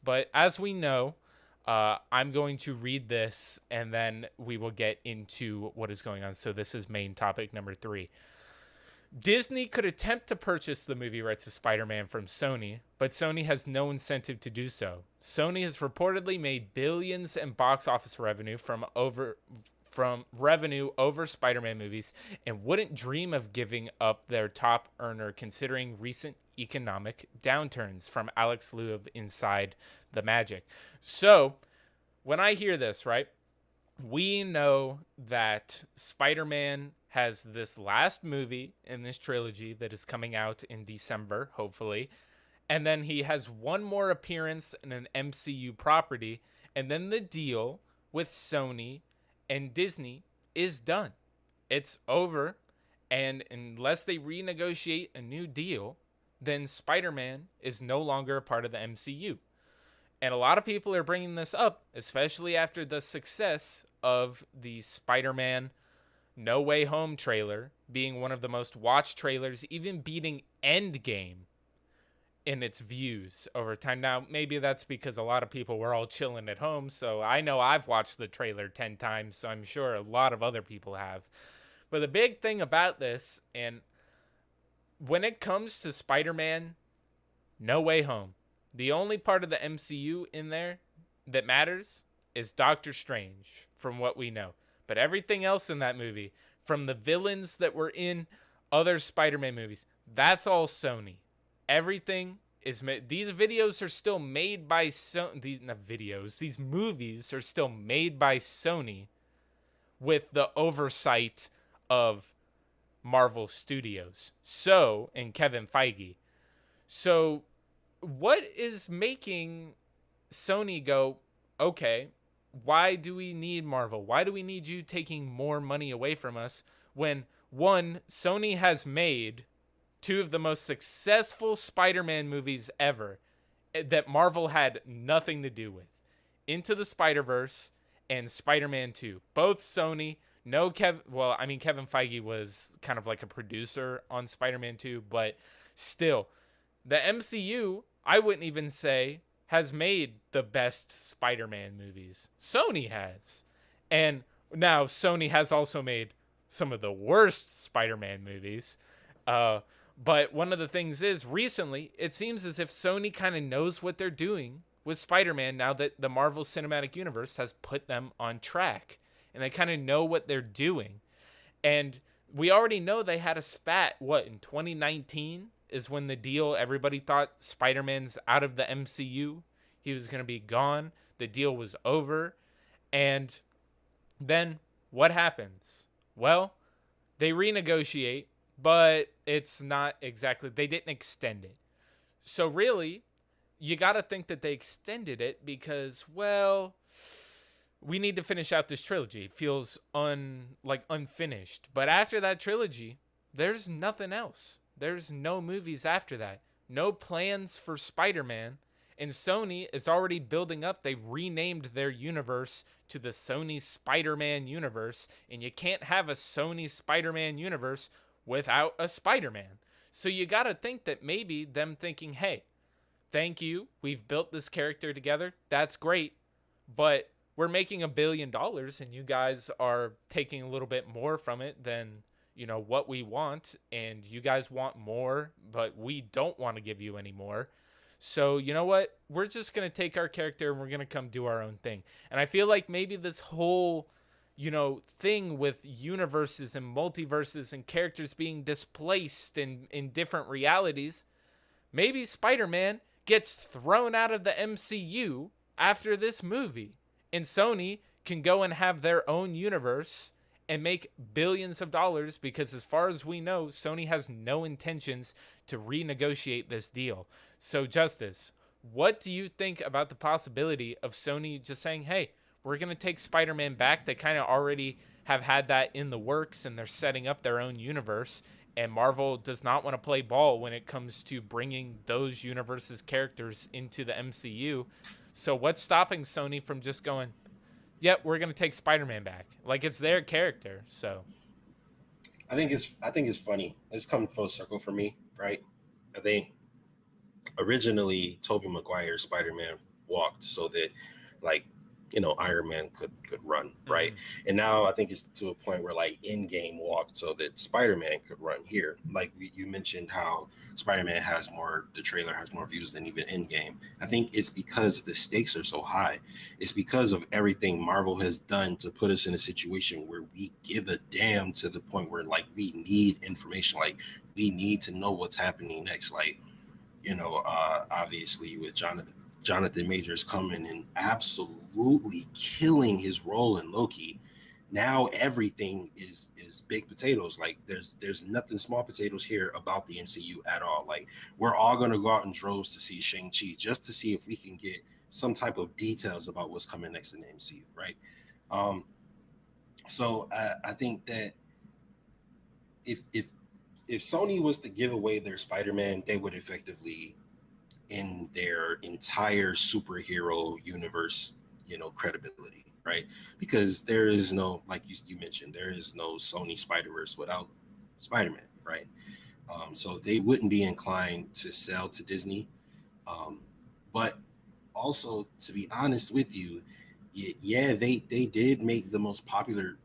But as we know, I'm going to read this and then we will get into what is going on. So this is main topic number 3. Disney could attempt to purchase the movie rights to Spider-Man from Sony, but Sony has no incentive to do so. Sony has reportedly made billions in box office revenue from revenue over Spider-Man movies and wouldn't dream of giving up their top earner considering recent economic downturns, from Alex Liu of Inside the Magic. So, when I hear this, right? We know that Spider-Man has this last movie in this trilogy that is coming out in December, hopefully. And then he has one more appearance in an MCU property. And then the deal with Sony and Disney is done. It's over. And unless they renegotiate a new deal, then Spider-Man is no longer a part of the MCU. And a lot of people are bringing this up, especially after the success of the Spider-Man No Way Home trailer being one of the most watched trailers, even beating Endgame in its views over time. Now, maybe that's because a lot of people were all chilling at home. So I know I've watched the trailer 10 times, so I'm sure a lot of other people have. But the big thing about this, and when it comes to Spider-Man No Way Home, the only part of the MCU in there that matters is Doctor Strange, from what we know. But everything else in that movie, from the villains that were in other Spider-Man movies, that's all Sony. Everything is made. These videos are still made by Sony. These movies are still made by Sony with the oversight of Marvel Studios. So, and Kevin Feige. So, what is making Sony go, okay, why do we need Marvel? Why do we need you taking more money away from us when, one, Sony has made two of the most successful Spider-Man movies ever that Marvel had nothing to do with? Into the Spider-Verse and Spider-Man 2. Both Sony. No Kevin Feige was kind of like a producer on Spider-Man 2, but still, the MCU, I wouldn't even say, has made the best Spider-Man movies. Sony has. And now Sony has also made some of the worst Spider-Man movies. But one of the things is, recently, it seems as if Sony kind of knows what they're doing with Spider-Man now that the Marvel Cinematic Universe has put them on track. And they kind of know what they're doing. And we already know they had a spat, in 2019? Is when the deal, everybody thought Spider-Man's out of the MCU. He was going to be gone. The deal was over. And then what happens? Well, they renegotiate, but it's not exactly, they didn't extend it. So really, you got to think that they extended it because, well, we need to finish out this trilogy. It feels unfinished. But after that trilogy, there's nothing else. There's no movies after that. No plans for Spider-Man. And Sony is already building up. They renamed their universe to the Sony Spider-Man universe. And you can't have a Sony Spider-Man universe without a Spider-Man. So you got to think that maybe them thinking, hey, thank you. We've built this character together. That's great. But we're making $1 billion and you guys are taking a little bit more from it than, what we want, and you guys want more, but we don't want to give you any more. So, you know what? We're just going to take our character and we're going to come do our own thing. And I feel like maybe this whole, thing with universes and multiverses and characters being displaced in different realities, maybe Spider-Man gets thrown out of the MCU after this movie. And Sony can go and have their own universe and make billions of dollars because, as far as we know, Sony has no intentions to renegotiate this deal. So, Justice, what do you think about the possibility of Sony just saying, hey, we're going to take Spider-Man back? They kind of already have had that in the works and they're setting up their own universe. And Marvel does not want to play ball when it comes to bringing those universes' characters into the MCU. So what's stopping Sony from just going, yep, we're going to take Spider-Man back? Like, it's their character. So I think it's funny. It's come full circle for me, right? I think originally Tobey Maguire's Spider-Man. walked so that like Iron Man could run, right? Hmm. And now I think it's to a point where like Endgame walked so that Spider-Man could run here. Like you mentioned how Spider-Man has more, the trailer has more views than even Endgame. I think it's because the stakes are so high. It's because of everything Marvel has done to put us in a situation where we give a damn, to the point where like we need information, like we need to know what's happening next. Like obviously with Jonathan Majors coming and absolutely killing his role in Loki. Now everything is big potatoes. Like there's nothing small potatoes here about the MCU at all. Like we're all gonna go out in droves to see Shang-Chi just to see if we can get some type of details about what's coming next in the MCU, right? Um, so I think that if if if Sony was to give away their Spider-Man, they would effectively in their entire superhero universe, credibility, right? Because there is no, like you mentioned, there is no Sony Spider-Verse without Spider-Man, right? So they wouldn't be inclined to sell to Disney. Um, but also, to be honest with you, yeah, they did make the most popular,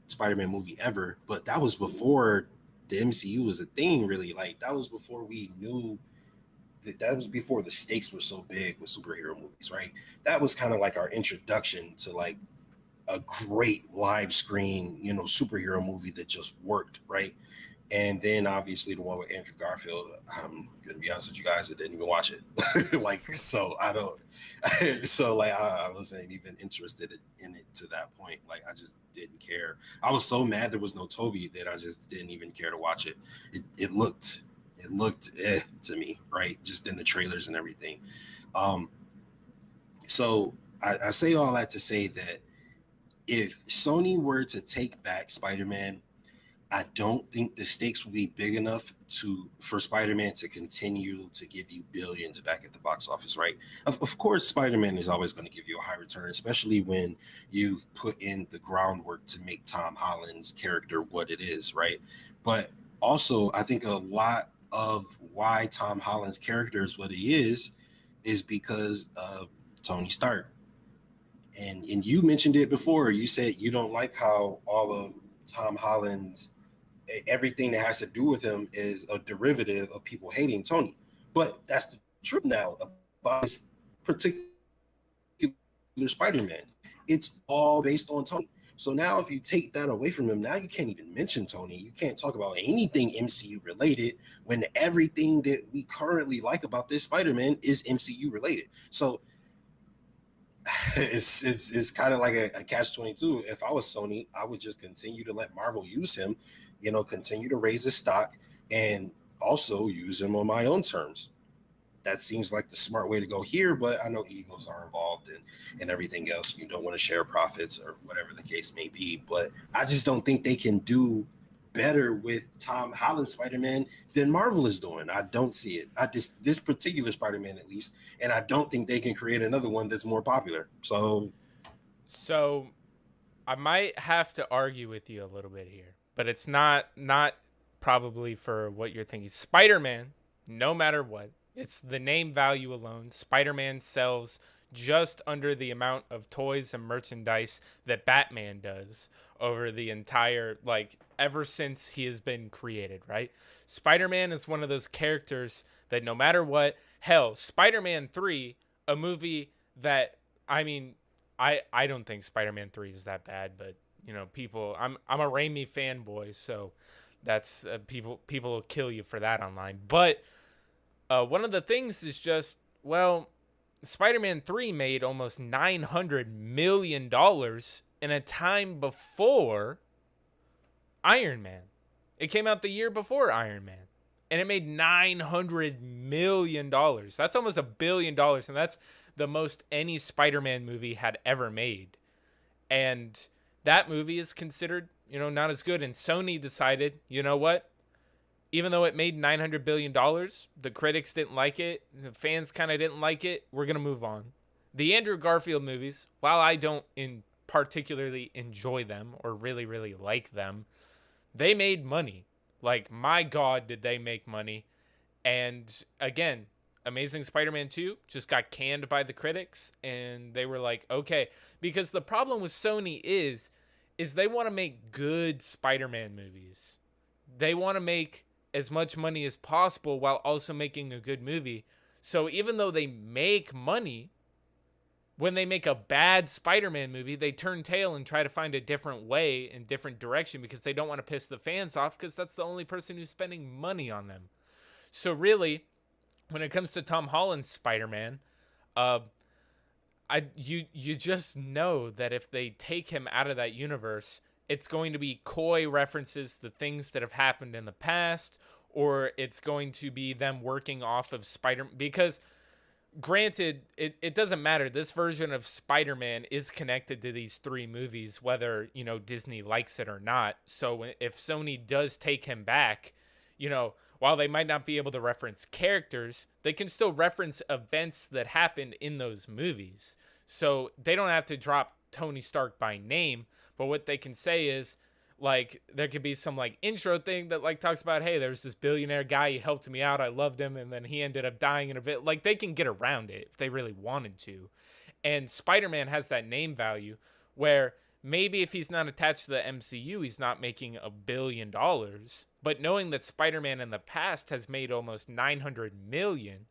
Spider-Man movie ever, but that was before the MCU was a thing, really. Like that was before we knew that was before the stakes were so big with superhero movies, right? That was kind of like our introduction to like a great live screen, superhero movie that just worked, right? And then obviously the one with Andrew Garfield. I'm gonna be honest with you guys, I didn't even watch it. Like, so I don't. So like I wasn't even interested in it to that point. Like I just didn't care. I was so mad there was no Toby that I just didn't even care to watch it. It looked to me, right? Just in the trailers and everything. Um, so I say all that to say that if Sony were to take back Spider-Man, I don't think the stakes will be big enough for Spider-Man to continue to give you billions back at the box office, right? Of course, Spider-Man is always going to give you a high return, especially when you've put in the groundwork to make Tom Holland's character what it is, right? But also, I think a lot of why Tom Holland's character is what he is because of Tony Stark. And you mentioned it before. You said you don't like how all of Tom Holland's everything that has to do with him is a derivative of people hating Tony. But that's the truth now about this particular Spider-Man. It's all based on Tony. So now if you take that away from him, now you can't even mention Tony. You can't talk about anything MCU related when everything that we currently like about this Spider-Man is MCU related. So it's kind of like a catch 22. If I was Sony, I would just continue to let Marvel use him, continue to raise his stock and also use him on my own terms. That seems like the smart way to go here, but I know egos are involved and everything else. You don't want to share profits or whatever the case may be. But I just don't think they can do better with Tom Holland Spider-Man than Marvel is doing. I don't see it. I just this particular Spider-Man at least, and I don't think they can create another one that's more popular. So So I might have to argue with you a little bit here, but it's not probably for what you're thinking. Spider-Man, no matter what, it's the name value alone. Spider-Man sells just under the amount of toys and merchandise that Batman does over the entire, like, ever since he has been created, right? Spider-Man is one of those characters that no matter what, hell, Spider-Man 3, a movie that, I mean, I don't think Spider-Man 3 is that bad, but people, I'm a Raimi fanboy, so that's people will kill you for that online. But one of the things is just, well, Spider-Man 3 made almost $900 million in a time before Iron Man. It came out the year before Iron Man. And it made $900 million. That's almost $1 billion. And that's the most any Spider-Man movie had ever made. And that movie is considered, not as good. And Sony decided, you know what? Even though it made $900 billion, the critics didn't like it, the fans kind of didn't like it, we're going to move on. The Andrew Garfield movies, while I don't particularly enjoy them or really, really like them, they made money. Like, my God, did they make money. And again, Amazing Spider-Man 2 just got canned by the critics, and they were like, okay, because the problem with Sony is they want to make good Spider-Man movies. They want to make as much money as possible while also making a good movie. So even though they make money, when they make a bad Spider-Man movie, they turn tail and try to find a different way and different direction because they don't want to piss the fans off because that's the only person who's spending money on them. So really, when it comes to Tom Holland's Spider-Man, uh, you just know that if they take him out of that universe, it's going to be coy references to things that have happened in the past, or it's going to be them working off of Spider. Because granted, it doesn't matter. This version of Spider-Man is connected to these three movies, whether Disney likes it or not. So if Sony does take him back, while they might not be able to reference characters, they can still reference events that happened in those movies. So they don't have to drop Tony Stark by name, but what they can say is, like, there could be some like intro thing that like talks about, hey, there's this billionaire guy, he helped me out, I loved him, and then he ended up dying in a bit. Like, they can get around it if they really wanted to. And Spider-Man has that name value where maybe if he's not attached to the MCU, he's not making $1 billion. But knowing that Spider-Man in the past has made almost 900 million,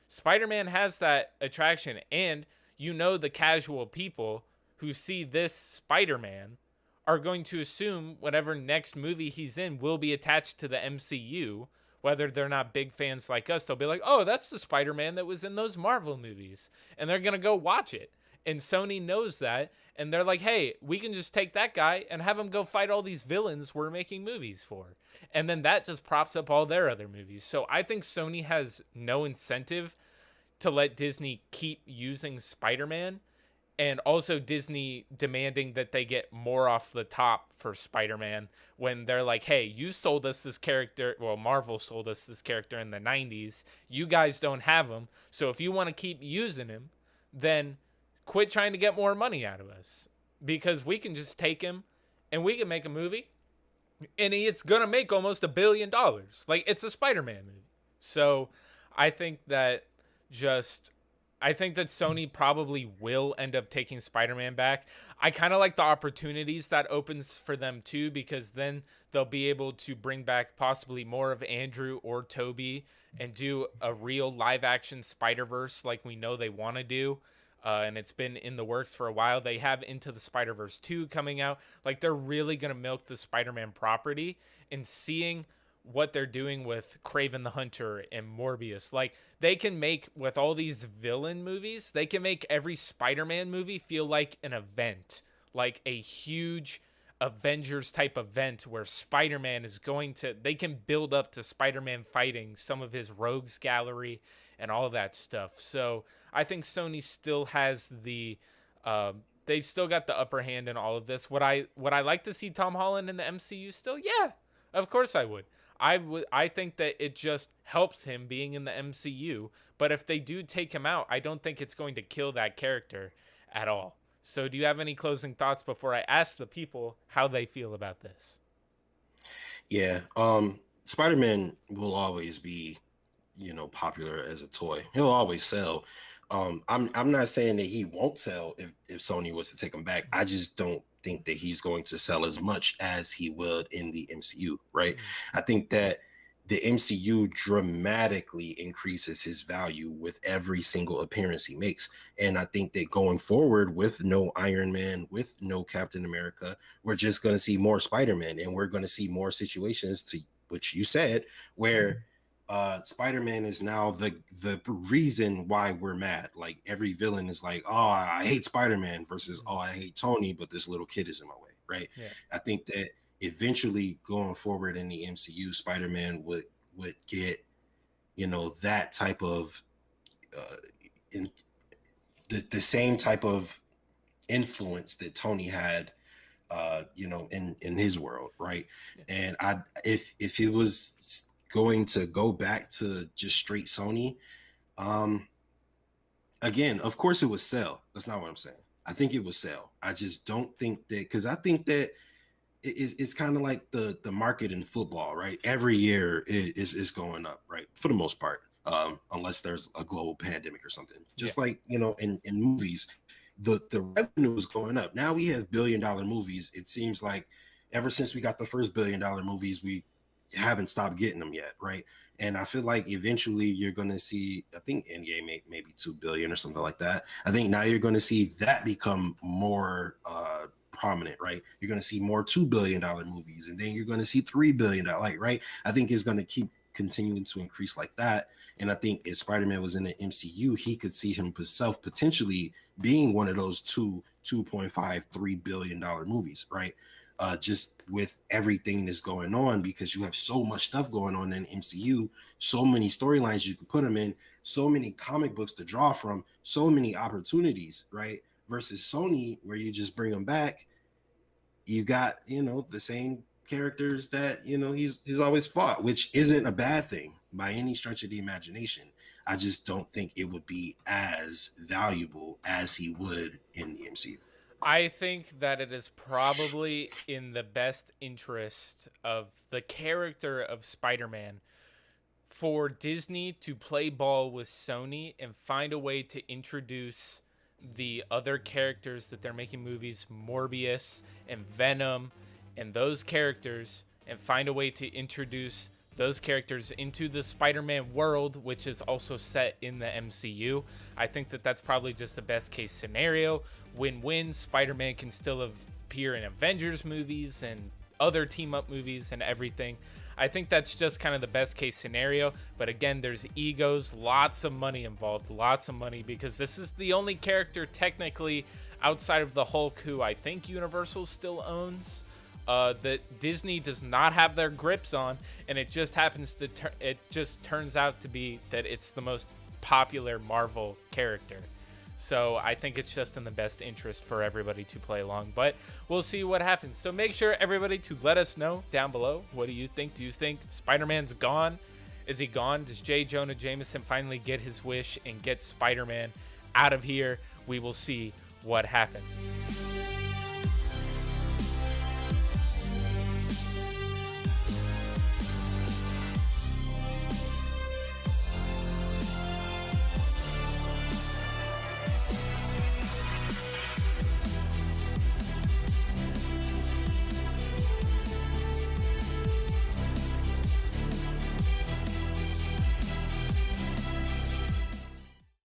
Spider-Man has that attraction. And the casual people who see this Spider-Man are going to assume whatever next movie he's in will be attached to the MCU. Whether they're not big fans like us, they'll be like, oh, that's the Spider-Man that was in those Marvel movies. And they're going to go watch it. And Sony knows that. And they're like, hey, we can just take that guy and have him go fight all these villains we're making movies for. And then that just props up all their other movies. So I think Sony has no incentive to let Disney keep using Spider-Man. And also Disney demanding that they get more off the top for Spider-Man when they're like, hey, you sold us this character. Well, Marvel sold us this character in the 90s. You guys don't have him. So if you want to keep using him, then quit trying to get more money out of us, because we can just take him and we can make a movie and it's going to make almost $1 billion. Like, it's a Spider-Man movie. So I think that Sony probably will end up taking Spider-Man back. I kind of like the opportunities that opens for them too, because then they'll be able to bring back possibly more of Andrew or Toby and do a real live action Spider-Verse like we know they want to do. And it's been in the works for a while. They have Into the Spider-Verse 2 coming out. Like, they're really going to milk the Spider-Man property, and seeing what they're doing with Kraven the Hunter and Morbius. Like, they can make, with all these villain movies, they can make every Spider-Man movie feel like an event, like a huge Avengers type event where Spider-Man is they can build up to Spider-Man fighting some of his rogues gallery and all of that stuff. So I think Sony still has they've still got the upper hand in all of this. Would I like to see Tom Holland in the MCU still? Yeah, of course I would. I think that it just helps him being in the MCU. But if they do take him out, I don't think it's going to kill that character at all. So do you have any closing thoughts before I ask the people how they feel about this? Yeah. Spider-Man will always be, popular as a toy. He'll always sell. I'm not saying that he won't sell if Sony was to take him back. I just don't think that he's going to sell as much as he would in the MCU, right? I think that the MCU dramatically increases his value with every single appearance he makes. And I think that going forward, with no Iron Man, with no Captain America, we're just going to see more Spider-Man, and we're going to see more situations, to which you said, where Spider-Man is now the reason why we're mad. Like, every villain is like, oh, I hate Spider-Man, versus, oh, I hate Tony, but this little kid is in my way, right? Yeah. I think that eventually, going forward in the MCU, Spider-Man would get, that type of in the same type of influence that Tony had, in his world, right? Yeah. And if it was going to go back to just straight Sony, again, of course it would sell. That's not what I'm saying. I think it would sell. I just don't think that, because I think that it's kind of like the market in football, right? Every year is going up, right? For the most part. unless there's a global pandemic or something. Yeah. Just like, you know, in movies, the revenue is going up. Now we have billion-dollar movies. It seems like ever since we got the first billion-dollar movies, we haven't stopped getting them yet, right? And I feel like eventually you're going to see, I think Endgame maybe 2 billion or something like that. I think now you're going to see that become more prominent, right? You're going to see more $2 billion movies, and then you're going to see $3 billion, like, right? I think it's going to keep continuing to increase like that. And I think if Spider-Man was in the MCU, he could see himself potentially being one of those 2.5, $3 billion movies, right? Just with everything that's going on, because you have so much stuff going on in MCU, so many storylines you can put them in, so many comic books to draw from, so many opportunities, right? Versus Sony, where you just bring them back, you got, you know, the same characters that, you know, he's always fought, which isn't a bad thing by any stretch of the imagination. I just don't think it would be as valuable as he would in the MCU. I think that it is probably in the best interest of the character of Spider-Man for Disney to play ball with Sony and find a way to introduce the other characters that they're making movies, Morbius and Venom and those characters, and find a way to introduce those characters into the Spider-Man world, which is also set in the MCU. I think that that's probably just the best case scenario. Win-win. Spider-Man can still appear in Avengers movies and other team-up movies and everything. I think that's just kind of the best case scenario. But again, there's egos, lots of money involved, lots of money, because this is the only character technically outside of the Hulk who I think Universal still owns, that Disney does not have their grips on, and it just happens to it just turns out to be that it's the most popular Marvel character. So I think it's just in the best interest for everybody to play along, but we'll see what happens. So make sure, everybody, to let us know down below. What do you think? Do you think Spider-Man's gone? Is he gone? Does J. Jonah Jameson finally get his wish and get Spider-Man out of here? We will see what happens.